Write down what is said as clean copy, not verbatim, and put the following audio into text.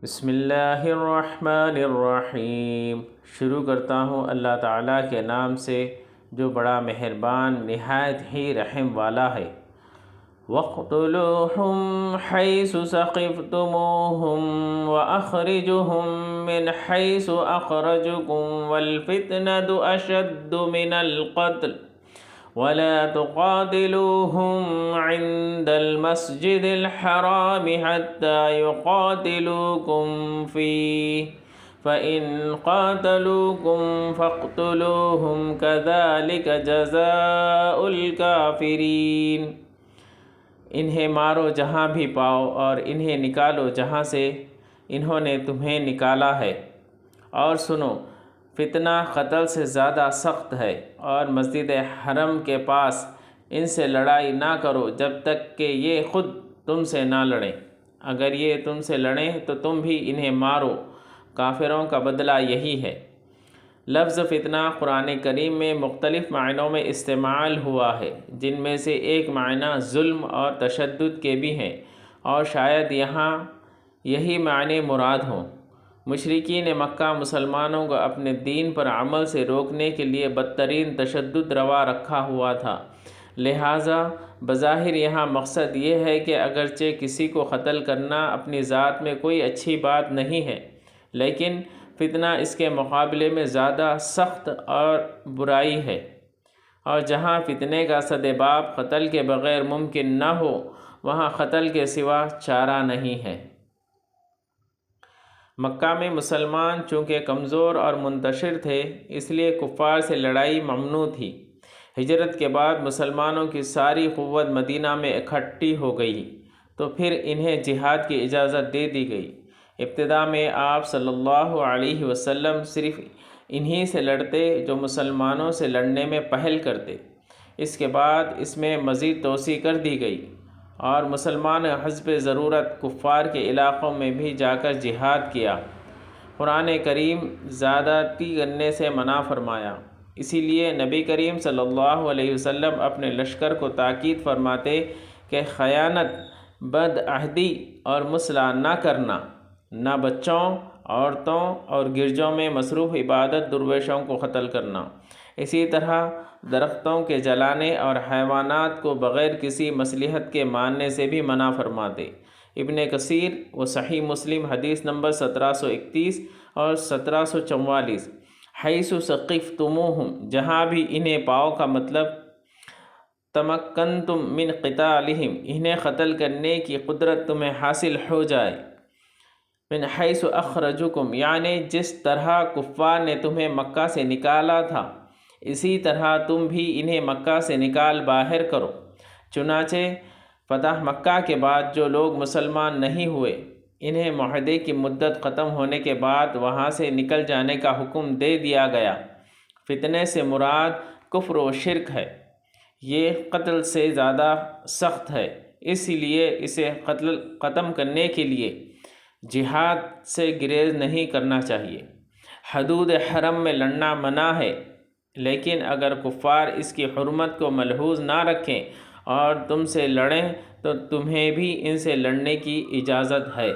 بسم اللہ الرحمن الرحیم۔ شروع کرتا ہوں اللہ تعالیٰ کے نام سے جو بڑا مہربان نہایت ہی رحم والا ہے۔ وَاقْتُلُوهُمْ حَيْثُ ثَقِفْتُمُوهُمْ وَأَخْرِجُوهُمْ مِنْ حَيْثُ أَخْرَجُوكُمْ وَالْفِتْنَةُ أَشَدُّ مِنَ الْقَتْلِ وَلَا تُقَاتِلُوهُمْ عِنْدَ الْمَسْجِدِ الْحَرَامِ حَتَّى يُقَاتِلُوكُمْ فِيهِ فَإِنْ قَاتَلُوكُمْ فَاقْتُلُوهُمْ كَذَلِكَ جَزَاءُ الْكَافِرِينَ۔ انہیں مارو جہاں بھی پاؤ اور انہیں نکالو جہاں سے انہوں نے تمہیں نکالا ہے، اور سنو فتنہ قتل سے زیادہ سخت ہے، اور مسجد حرم کے پاس ان سے لڑائی نہ کرو جب تک کہ یہ خود تم سے نہ لڑیں۔ اگر یہ تم سے لڑیں تو تم بھی انہیں مارو، کافروں کا بدلہ یہی ہے۔ لفظ فتنہ قرآن کریم میں مختلف معنوں میں استعمال ہوا ہے، جن میں سے ایک معنی ظلم اور تشدد کے بھی ہیں، اور شاید یہاں یہی معنی مراد ہوں۔ مشرکین مکہ مسلمانوں کو اپنے دین پر عمل سے روکنے کے لیے بدترین تشدد روا رکھا ہوا تھا، لہٰذا بظاہر یہاں مقصد یہ ہے کہ اگرچہ کسی کو قتل کرنا اپنی ذات میں کوئی اچھی بات نہیں ہے، لیکن فتنہ اس کے مقابلے میں زیادہ سخت اور برائی ہے، اور جہاں فتنے کا سدباب قتل کے بغیر ممکن نہ ہو وہاں قتل کے سوا چارہ نہیں ہے۔ مکہ میں مسلمان چونکہ کمزور اور منتشر تھے، اس لیے کفار سے لڑائی ممنوع تھی۔ ہجرت کے بعد مسلمانوں کی ساری قوت مدینہ میں اکٹھی ہو گئی تو پھر انہیں جہاد کی اجازت دے دی گئی۔ ابتدا میں آپ صلی اللہ علیہ وسلم صرف انہی سے لڑتے جو مسلمانوں سے لڑنے میں پہل کرتے۔ اس کے بعد اس میں مزید توسیع کر دی گئی، اور مسلمان حسب ضرورت کفار کے علاقوں میں بھی جا کر جہاد کیا۔ قرآن کریم زیادتی کرنے سے منع فرمایا، اسی لیے نبی کریم صلی اللہ علیہ وسلم اپنے لشکر کو تاکید فرماتے کہ خیانت، بد عہدی اور مصلح نہ کرنا، نہ بچوں، عورتوں اور گرجوں میں مصروف عبادت درویشوں کو قتل کرنا، اسی طرح درختوں کے جلانے اور حیوانات کو بغیر کسی مصلحت کے مارنے سے بھی منع فرماتے۔ ابن کثیر و صحیح مسلم حدیث نمبر 1731 اور 1744۔ حیث ثقفتموہم، جہاں بھی انہیں پاؤ کا مطلب تمکنتم من قتالہم، انہیں قتل کرنے کی قدرت تمہیں حاصل ہو جائے۔ من حیث اخرجوکم، یعنی جس طرح کفار نے تمہیں مکہ سے نکالا تھا اسی طرح تم بھی انہیں مکہ سے نکال باہر کرو۔ چنانچہ فتح مکہ کے بعد جو لوگ مسلمان نہیں ہوئے، انہیں معاہدے کی مدت ختم ہونے کے بعد وہاں سے نکل جانے کا حکم دے دیا گیا۔ فتنے سے مراد کفر و شرک ہے، یہ قتل سے زیادہ سخت ہے، اس لیے اسے ختم کرنے کے لیے جہاد سے گریز نہیں کرنا چاہیے۔ حدود حرم میں لڑنا منع ہے، لیکن اگر کفار اس کی حرمت کو ملحوظ نہ رکھیں اور تم سے لڑیں تو تمہیں بھی ان سے لڑنے کی اجازت ہے۔